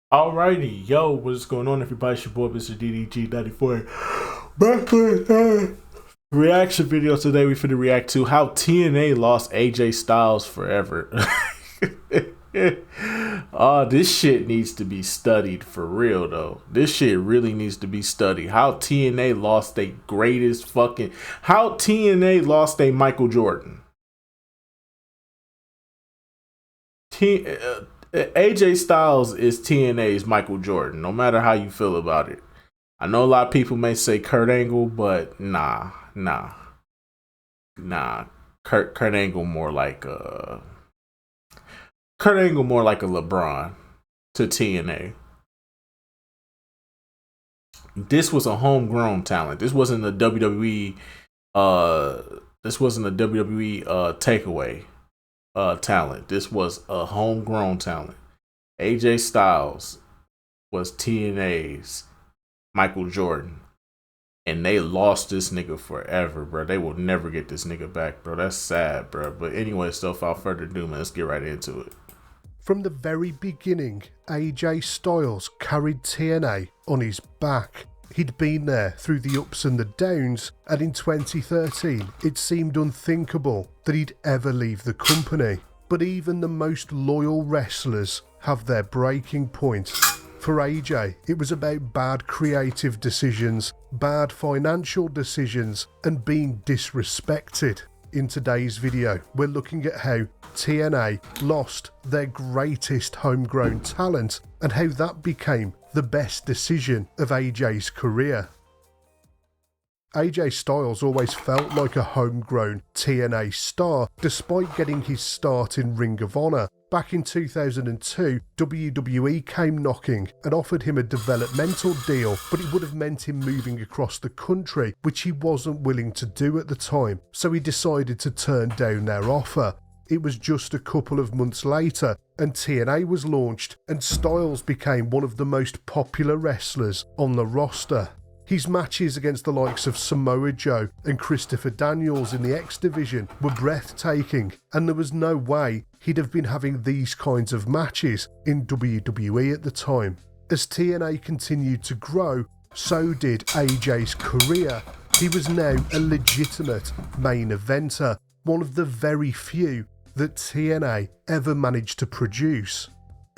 Alrighty, yo, what's going on, everybody? It's your boy, Mr. DDG94. Back with a reaction video today. We finna react to how TNA lost AJ Styles forever. This shit needs to be studied for real, though. This shit really needs to be studied. How TNA lost their greatest fucking. How TNA lost a Michael Jordan. AJ Styles is TNA's Michael Jordan, no matter how you feel about it. I know a lot of people may say Kurt Angle, but nah. Kurt Angle more like a LeBron to TNA. This was a homegrown talent. This wasn't a WWE takeaway talent. This was a homegrown talent. AJ Styles was TNA's Michael Jordan. And they lost this nigga forever, bro. They will never get this nigga back, bro. That's sad, bro. But anyway, so without further ado, man, let's get right into it. From the very beginning, AJ Styles carried TNA on his back. He'd been there through the ups and the downs, and in 2013, it seemed unthinkable that he'd ever leave the company. But even the most loyal wrestlers have their breaking point. For AJ, it was about bad creative decisions, bad financial decisions, and being disrespected. In today's video, we're looking at how TNA lost their greatest homegrown talent and how that became the best decision of AJ's career. AJ Styles always felt like a homegrown TNA star, despite getting his start in Ring of Honor. Back in 2002, WWE came knocking and offered him a developmental deal, but it would have meant him moving across the country, which he wasn't willing to do at the time, so he decided to turn down their offer. It was just a couple of months later, and TNA was launched, and Styles became one of the most popular wrestlers on the roster. His matches against the likes of Samoa Joe and Christopher Daniels in the X Division were breathtaking, and there was no way he'd have been having these kinds of matches in WWE at the time. As TNA continued to grow, so did AJ's career. He was now a legitimate main eventer, one of the very few that TNA ever managed to produce.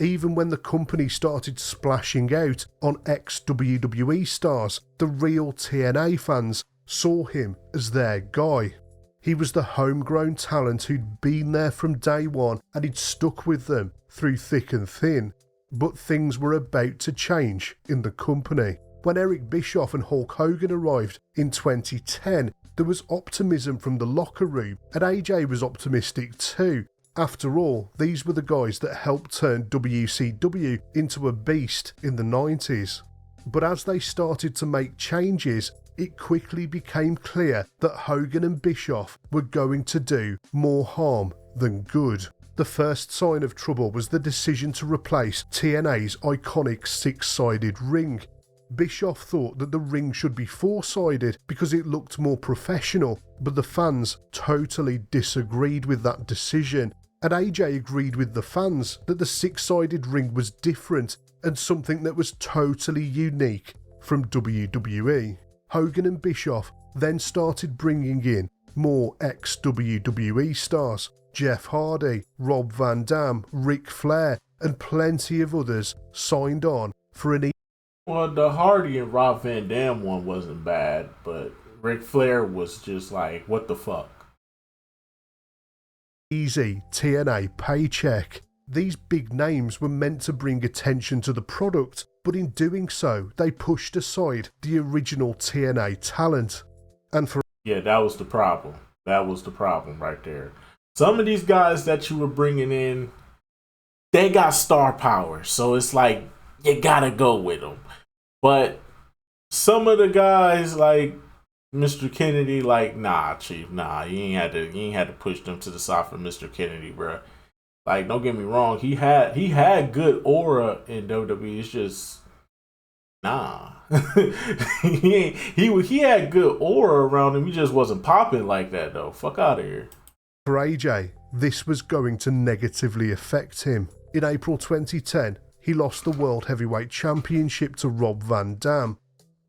Even when the company started splashing out on ex-WWE stars, the real TNA fans saw him as their guy. He was the homegrown talent who'd been there from day one, and he'd stuck with them through thick and thin. But things were about to change in the company. When Eric Bischoff and Hulk Hogan arrived in 2010, there was optimism from the locker room, and AJ was optimistic too. After all, these were the guys that helped turn WCW into a beast in the 90s. But as they started to make changes, it quickly became clear that Hogan and Bischoff were going to do more harm than good. The first sign of trouble was the decision to replace TNA's iconic six-sided ring. Bischoff thought that the ring should be four-sided because it looked more professional, but the fans totally disagreed with that decision. And AJ agreed with the fans that the six-sided ring was different and something that was totally unique from WWE. Hogan and Bischoff then started bringing in more ex-WWE stars. Jeff Hardy, Rob Van Dam, Ric Flair, and plenty of others signed on for an Well, the Hardy and Rob Van Dam one wasn't bad, but Ric Flair was just like, what the fuck? easy TNA paycheck. These big names were meant to bring attention to the product, but in doing so, they pushed aside the original TNA talent. And for Yeah, that was the problem. That was the problem right there. Some of these guys that you were bringing in, they got star power, so it's like you gotta go with them. But some of the guys like Mr. Kennedy, like, nah, Chief, nah, you ain't had to push them to the side for Mr. Kennedy, bro. Like, don't get me wrong, he had good aura in WWE. It's just nah, he had good aura around him. He just wasn't popping like that though. Fuck out of here. AJ, this was going to negatively affect him. In April 2010, he lost the World Heavyweight Championship to Rob Van Dam.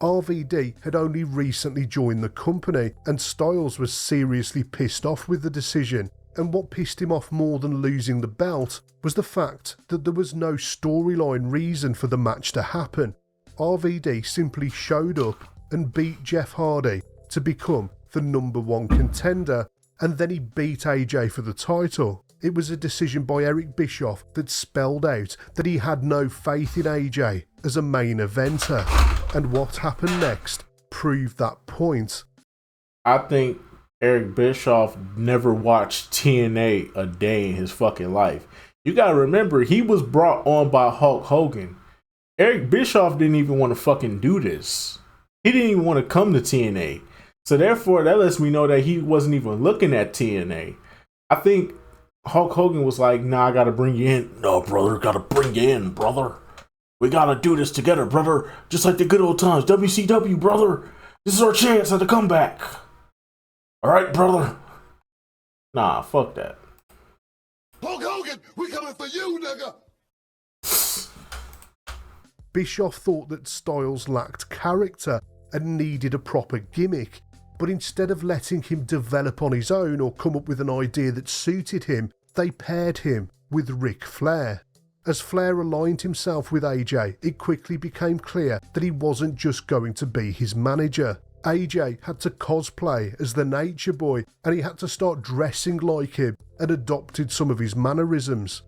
RVD had only recently joined the company, and Styles was seriously pissed off with the decision, and what pissed him off more than losing the belt was the fact that there was no storyline reason for the match to happen. RVD simply showed up and beat Jeff Hardy to become the #1 contender, and then he beat AJ for the title. It was a decision by Eric Bischoff that spelled out that he had no faith in AJ as a main eventer, and what happened next proved that point. I think Eric Bischoff never watched TNA a day in his fucking life. You gotta remember, he was brought on by Hulk Hogan. Eric Bischoff didn't even want to fucking do this. He didn't even want to come to TNA. So therefore, that lets me know that he wasn't even looking at TNA. I think Hulk Hogan was like, nah, I gotta bring you in. No, brother, gotta bring you in, brother. We gotta do this together, brother. Just like the good old times. WCW, brother. This is our chance at the comeback. Alright, brother. Nah, fuck that. Hulk Hogan, we coming for you, nigga. Bischoff thought that Styles lacked character and needed a proper gimmick, but instead of letting him develop on his own or come up with an idea that suited him, they paired him with Ric Flair. As Flair aligned himself with AJ, it quickly became clear that he wasn't just going to be his manager. AJ had to cosplay as the Nature Boy, and he had to start dressing like him and adopted some of his mannerisms.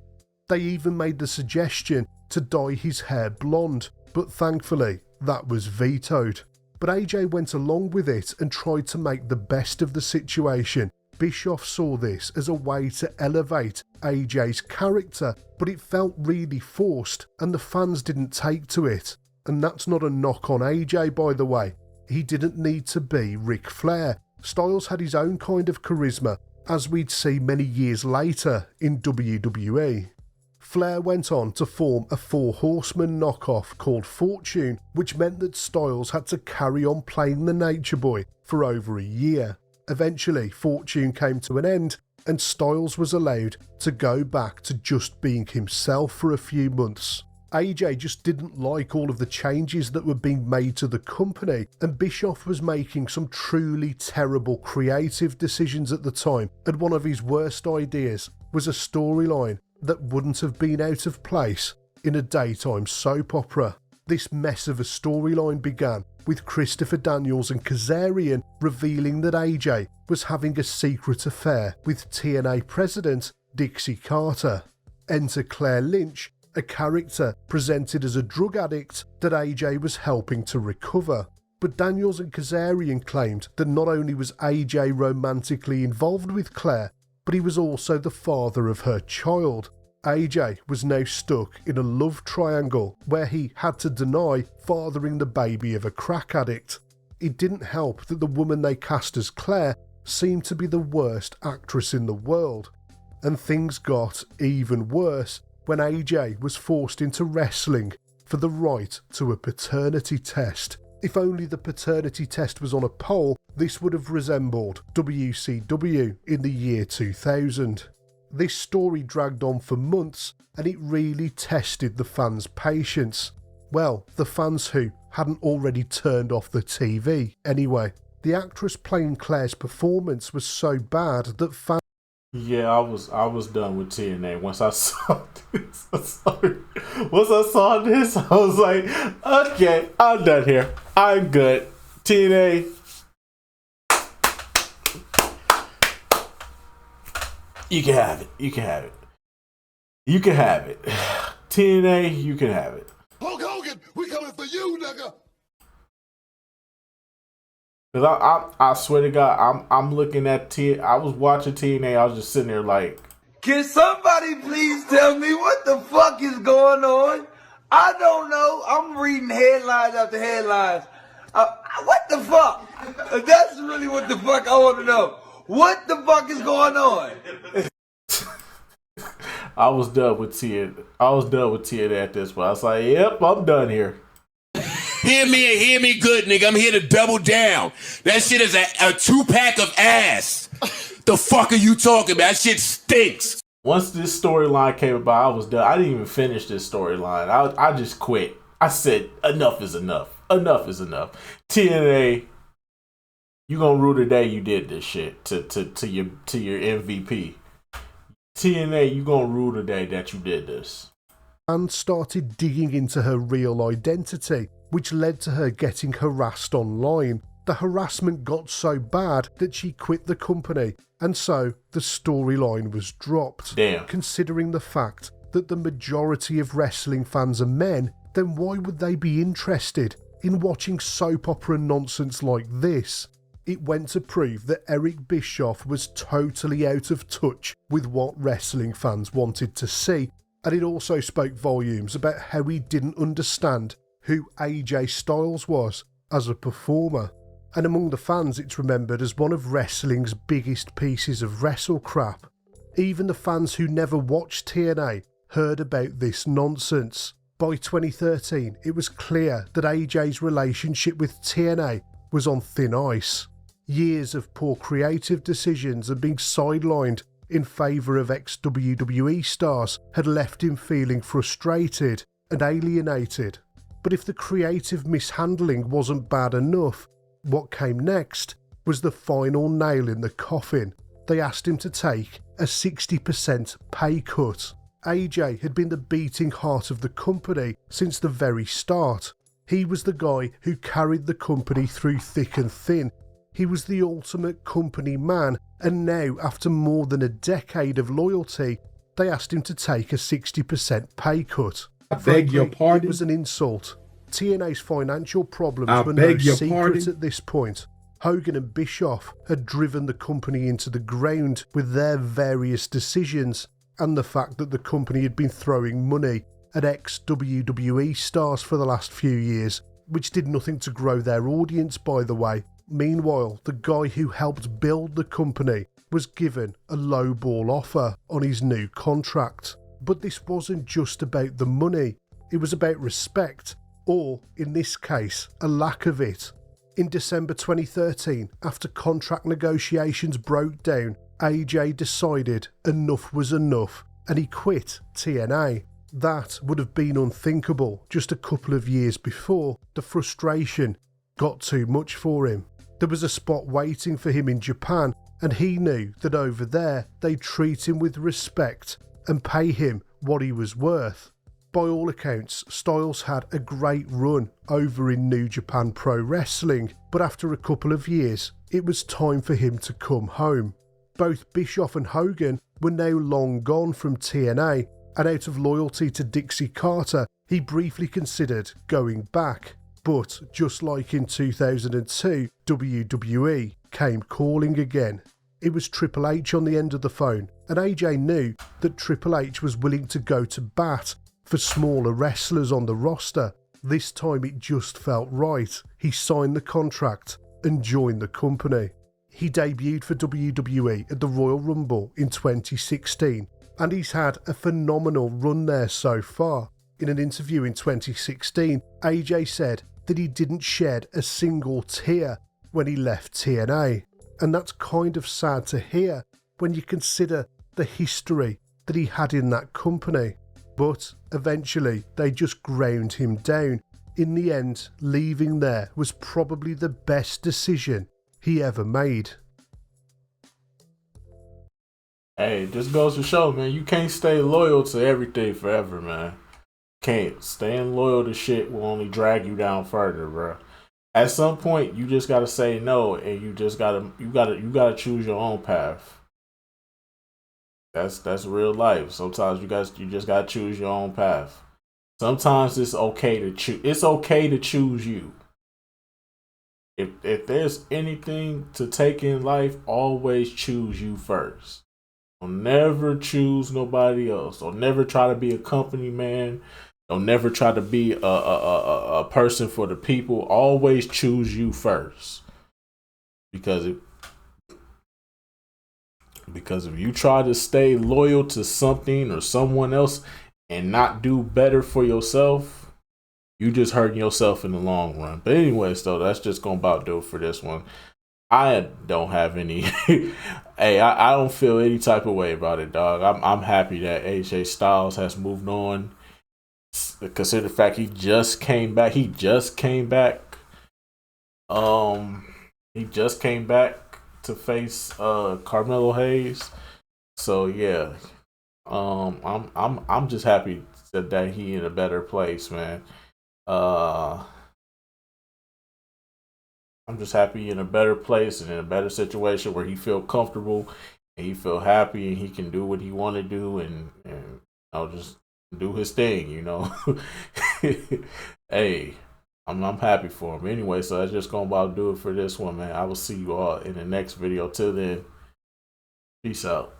They even made the suggestion to dye his hair blonde, but thankfully that was vetoed. But AJ went along with it and tried to make the best of the situation. Bischoff saw this as a way to elevate AJ's character, but it felt really forced and the fans didn't take to it. And that's not a knock on AJ, by the way. He didn't need to be Ric Flair. Styles had his own kind of charisma, as we'd see many years later in WWE. Flair went on to form a Four Horsemen knockoff called Fortune, which meant that Styles had to carry on playing the Nature Boy for over a year. Eventually, Fortune came to an end, and Styles was allowed to go back to just being himself for a few months. AJ just didn't like all of the changes that were being made to the company, and Bischoff was making some truly terrible creative decisions at the time, and one of his worst ideas was a storyline that wouldn't have been out of place in a daytime soap opera. This mess of a storyline began with Christopher Daniels and Kazarian revealing that AJ was having a secret affair with TNA president Dixie Carter. Enter Claire Lynch, a character presented as a drug addict that AJ was helping to recover. But Daniels and Kazarian claimed that not only was AJ romantically involved with Claire, but he was also the father of her child. AJ was now stuck in a love triangle where he had to deny fathering the baby of a crack addict. It didn't help that the woman they cast as Claire seemed to be the worst actress in the world. And things got even worse when AJ was forced into wrestling for the right to a paternity test. If only the paternity test was on a pole, this would have resembled WCW in the year 2000. This story dragged on for months, and it really tested the fans' patience. Well, the fans who hadn't already turned off the TV anyway. The actress playing Claire's performance was so bad that fans... Yeah, I was done with TNA once I saw this. Once I saw this, I was like, okay, I'm done here. I'm good. TNA. You can have it. You can have it. You can have it. TNA, you can have it. Hulk Hogan, we coming for you, nigga. Cause I swear to God, I'm looking at I was watching TNA. I was just sitting there like, can somebody please tell me what the fuck is going on? I don't know. I'm reading headlines after headlines. What the fuck? That's really what the fuck I want to know. What the fuck is going on? I was done with TNA. I was done with TNA at this point. I was like, yep, I'm done here. Hear me and hear me good, nigga. I'm here to double down. That shit is a 2-pack of ass. The fuck are you talking about? That shit stinks. Once this storyline came about, I was done. I didn't even finish this storyline. I just quit. I said, enough is enough. Enough is enough. TNA, you gonna rue the day you did this shit to your MVP. TNA, you gonna rue the day that you did this. And started digging into her real identity, which led to her getting harassed online. The harassment got so bad that she quit the company, and so the storyline was dropped. Damn. Considering the fact that the majority of wrestling fans are men, then why would they be interested in watching soap opera nonsense like this? It went to prove that Eric Bischoff was totally out of touch with what wrestling fans wanted to see, and it also spoke volumes about how he didn't understand who AJ Styles was as a performer. And among the fans, it's remembered as one of wrestling's biggest pieces of wrestle crap. Even the fans who never watched TNA heard about this nonsense. By 2013, it was clear that AJ's relationship with TNA was on thin ice. Years of poor creative decisions and being sidelined in favour of ex-WWE stars had left him feeling frustrated and alienated. But if the creative mishandling wasn't bad enough, what came next was the final nail in the coffin. They asked him to take a 60% pay cut. AJ had been the beating heart of the company since the very start. He was the guy who carried the company through thick and thin. He was the ultimate company man, and now, after more than a decade of loyalty, they asked him to take a 60% pay cut. I beg your pardon? It was an insult. TNA's financial problems were no secret at this point. Hogan and Bischoff had driven the company into the ground with their various decisions, and the fact that the company had been throwing money at ex-WWE stars for the last few years, which did nothing to grow their audience, by the way. Meanwhile, the guy who helped build the company was given a low-ball offer on his new contract. But this wasn't just about the money, it was about respect, or, in this case, a lack of it. In December 2013, after contract negotiations broke down, AJ decided enough was enough and he quit TNA. That would have been unthinkable just a couple of years before. The frustration got too much for him. There was a spot waiting for him in Japan, and he knew that over there they'd treat him with respect and pay him what he was worth. By all accounts, Styles had a great run over in New Japan Pro Wrestling, but after a couple of years, it was time for him to come home. Both Bischoff and Hogan were now long gone from TNA, and out of loyalty to Dixie Carter, he briefly considered going back. But just like in 2002, WWE came calling again. It was Triple H on the end of the phone, and AJ knew that Triple H was willing to go to bat for smaller wrestlers on the roster. This time it just felt right. He signed the contract and joined the company. He debuted for WWE at the Royal Rumble in 2016, and he's had a phenomenal run there so far. In an interview in 2016, AJ said that he didn't shed a single tear when he left TNA, and that's kind of sad to hear when you consider the history that he had in that company. But eventually they just ground him down. In the end, leaving there was probably the best decision he ever made. Hey, this goes to show, man, you can't stay loyal to everything forever, man. Can't. Staying loyal to shit will only drag you down further, bro. At some point, you just gotta say no, and you gotta choose your own path. That's real life. Sometimes you just gotta choose your own path. Sometimes it's okay to choose. It's okay to choose you. If there's anything to take in life, always choose you first. Don't never choose nobody else. Don't never try to be a company man. Don't never try to be a person for the people. Always choose you first. Because if you try to stay loyal to something or someone else and not do better for yourself, you just hurting yourself in the long run. But anyways, though, that's just gonna about do it for this one. I don't have any. Hey, I don't feel any type of way about it, dog. I'm happy that AJ Styles has moved on. Consider the fact he just came back. He just came back. He just came back to face Carmelo Hayes. So yeah, I'm just happy that he in a better place, man. I'm just happy in a better place and in a better situation where he feel comfortable and he feel happy and he can do what he want to do and just do his thing, Hey, I'm happy for him anyway. So that's just gonna about do it for this one, man. I will see you all in the next video. Till then, peace out.